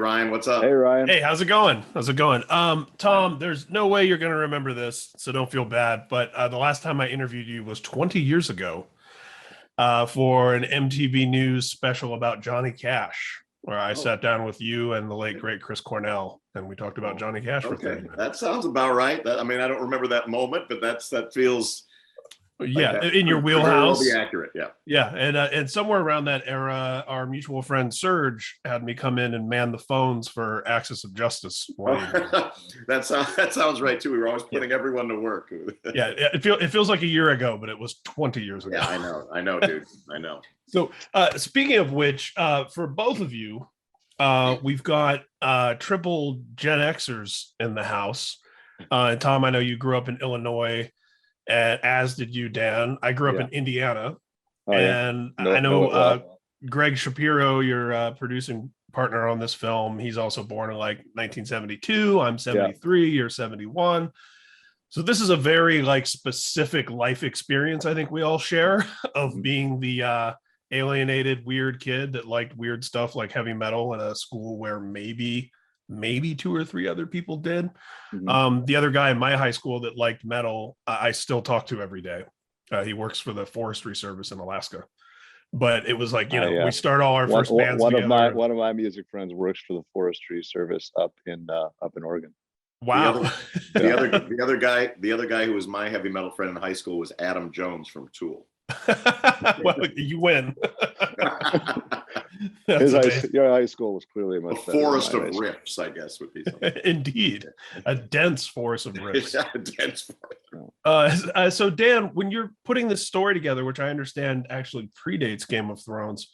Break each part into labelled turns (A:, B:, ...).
A: Ryan. What's up?
B: Hey Ryan.
C: Hey, how's it going? How's it going? Tom, there's no way you're going to remember this, so don't feel bad. But the last time I interviewed you was 20 years ago for an MTV News special about Johnny Cash, where I
A: Oh,
C: sat down with you and the late, great Chris Cornell, and we talked about
A: oh,
C: Johnny Cash for 30
A: okay.
C: minutes.
A: That sounds about right. I mean, I don't remember that moment, but that feels like
C: Yeah,
A: that
C: in your
A: could very well
C: wheelhouse.
A: be accurate. Yeah.
C: Yeah, and somewhere around that era, our mutual friend Serge had me come in and man the phones for Axis of Justice one evening.
A: that sounds right too. We were always putting everyone to work.
C: Yeah, it feels like a year ago, but it was 20 years ago.
A: Yeah, I know, dude. I know.
C: So, speaking of which, for both of you, we've got triple Gen Xers in the house. Tom, I know you grew up in Illinois, as did you, Dan. I grew up in Indiana, and I know Greg Shapiro, your producing partner on this film. He's also born in like 1972. I'm 73. You're 71. So this is a very like specific life experience I think we all share of being the alienated weird kid that liked weird stuff like heavy metal in a school where maybe two or three other people did. The other guy in my high school that liked metal, I still talk to every day. He works for the Forestry Service in Alaska. But it was like, we start all our first bands together.
B: One of my music friends works for the Forestry Service up in Oregon.
C: Wow.
A: The other guy who was my heavy metal friend in high school was Adam Jones from Tool.
C: Well, you win.
B: Your high school was clearly a much better.
A: Forest of riffs, I guess, would be something.
C: Indeed, a dense forest of riffs.
A: Yeah, a dense forest.
C: So Dan, when you're putting this story together, which I understand actually predates Game of Thrones,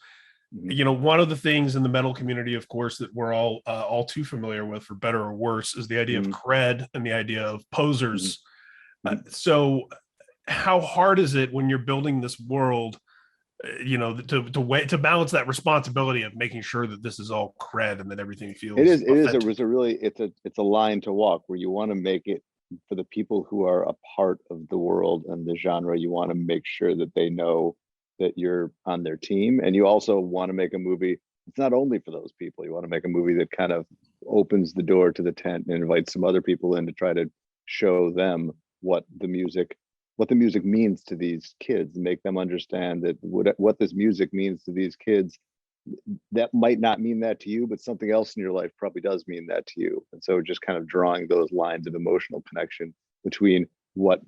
C: one of the things in the metal community, of course, that we're all too familiar with, for better or worse, is the idea of cred and the idea of posers. So how hard is it when you're building this world, to balance that responsibility of making sure that this is all cred and that everything feels
B: it's a line to walk where you want to make it for the people who are a part of the world and the genre. You want to make sure that they know that you're on their team, and you also want to make a movie. It's not only for those people. You want to make a movie that kind of opens the door to the tent and invites some other people in to try to show them what the music means to these kids, make them understand that what this music means to these kids, that might not mean that to you, but something else in your life probably does mean that to you. And so just kind of drawing those lines of emotional connection between what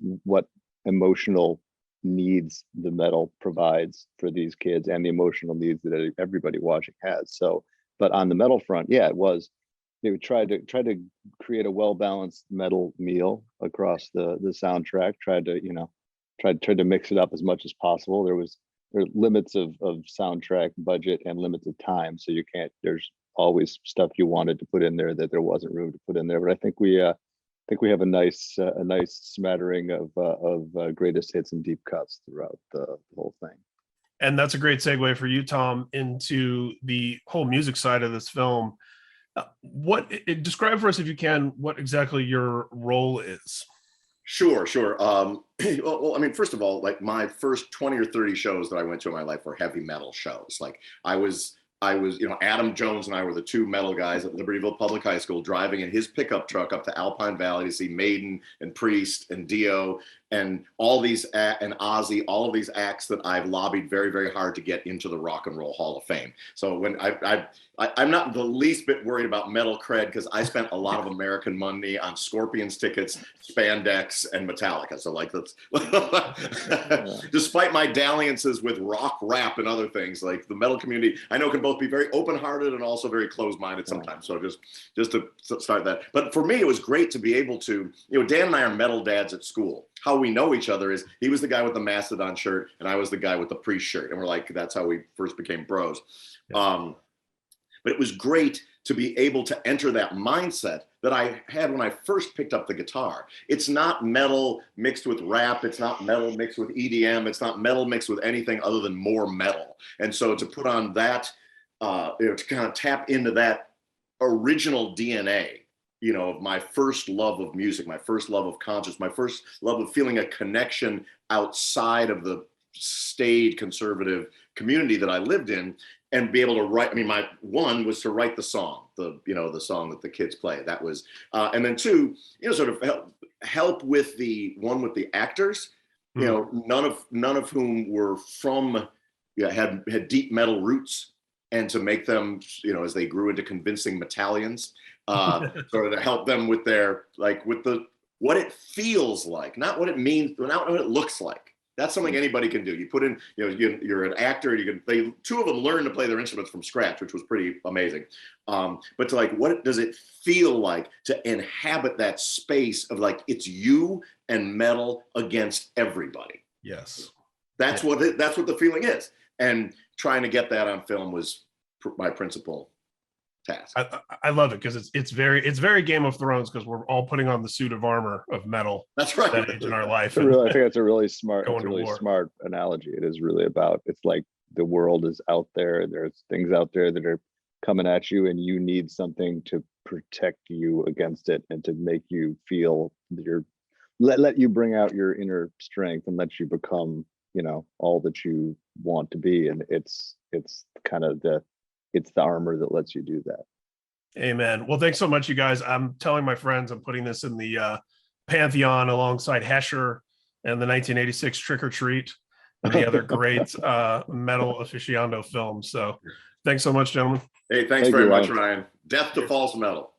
B: emotional needs the metal provides for these kids and the emotional needs that everybody watching has. So, but on the metal front, they would try to create a well-balanced metal meal across the soundtrack, tried to mix it up as much as possible. There are limits of soundtrack budget and limits of time, so there's always stuff you wanted to put in there that there wasn't room to put in there. But I think we have a nice smattering of greatest hits and deep cuts throughout the whole thing.
C: And that's a great segue for you, Tom, into the whole music side of this film. Describe for us, if you can, what exactly your role is.
A: Sure. Well, I mean, first of all, like my first 20 or 30 shows that I went to in my life were heavy metal shows. Like I was, Adam Jones and I were the two metal guys at Libertyville Public High School driving in his pickup truck up to Alpine Valley to see Maiden and Priest and Dio and all these, and Ozzy, all of these acts that I've lobbied very, very hard to get into the Rock and Roll Hall of Fame. So when I'm not the least bit worried about metal cred, because I spent a lot of American money on Scorpions tickets, spandex, and Metallica. So like that's despite my dalliances with rock, rap, and other things, like the metal community, I know can both be very open-hearted and also very closed-minded sometimes. So just to start that. But for me, it was great to be able to, Dan and I are metal dads at school. How we know each other is he was the guy with the Mastodon shirt and I was the guy with the Priest shirt. And we're like, that's how we first became bros. Yeah. But it was great to be able to enter that mindset that I had when I first picked up the guitar. It's not metal mixed with rap. It's not metal mixed with EDM. It's not metal mixed with anything other than more metal. And so to put on that, to kind of tap into that original DNA, of my first love of music, my first love of concerts, my first love of feeling a connection outside of the staid conservative community that I lived in, and be able to write. I mean, my one was to write the song, the song that the kids play. That was, and then two, sort of help with the actors. None of whom were from, had deep metal roots, and to make them, as they grew into convincing Metallians, sort of to help them with their, what it feels like, not what it means, not what it looks like. That's something anybody can do. You put in, you're an actor. Two of them learned to play their instruments from scratch, which was pretty amazing. But to what does it feel like to inhabit that space of it's you and metal against everybody?
C: Yes,
A: that's what the feeling is. And trying to get that on film was my principal task.
C: I love it because it's very Game of Thrones, because we're all putting on the suit of armor of metal.
A: That's right.
C: That age in our life.
B: I think that's a really smart analogy. It is really about, it's like the world is out there. There's things out there that are coming at you, and you need something to protect you against it, and to make you feel let you bring out your inner strength and let you become, all that you want to be. And it's kind of the armor that lets you do that.
C: Amen. Well, thanks so much, you guys. I'm telling my friends I'm putting this in the Pantheon alongside Hesher and the 1986 Trick or Treat and the other great metal aficionado films. So thanks so much, gentlemen.
A: Hey, thanks very much, Ryan. Death to false metal.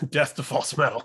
C: Death to false metal.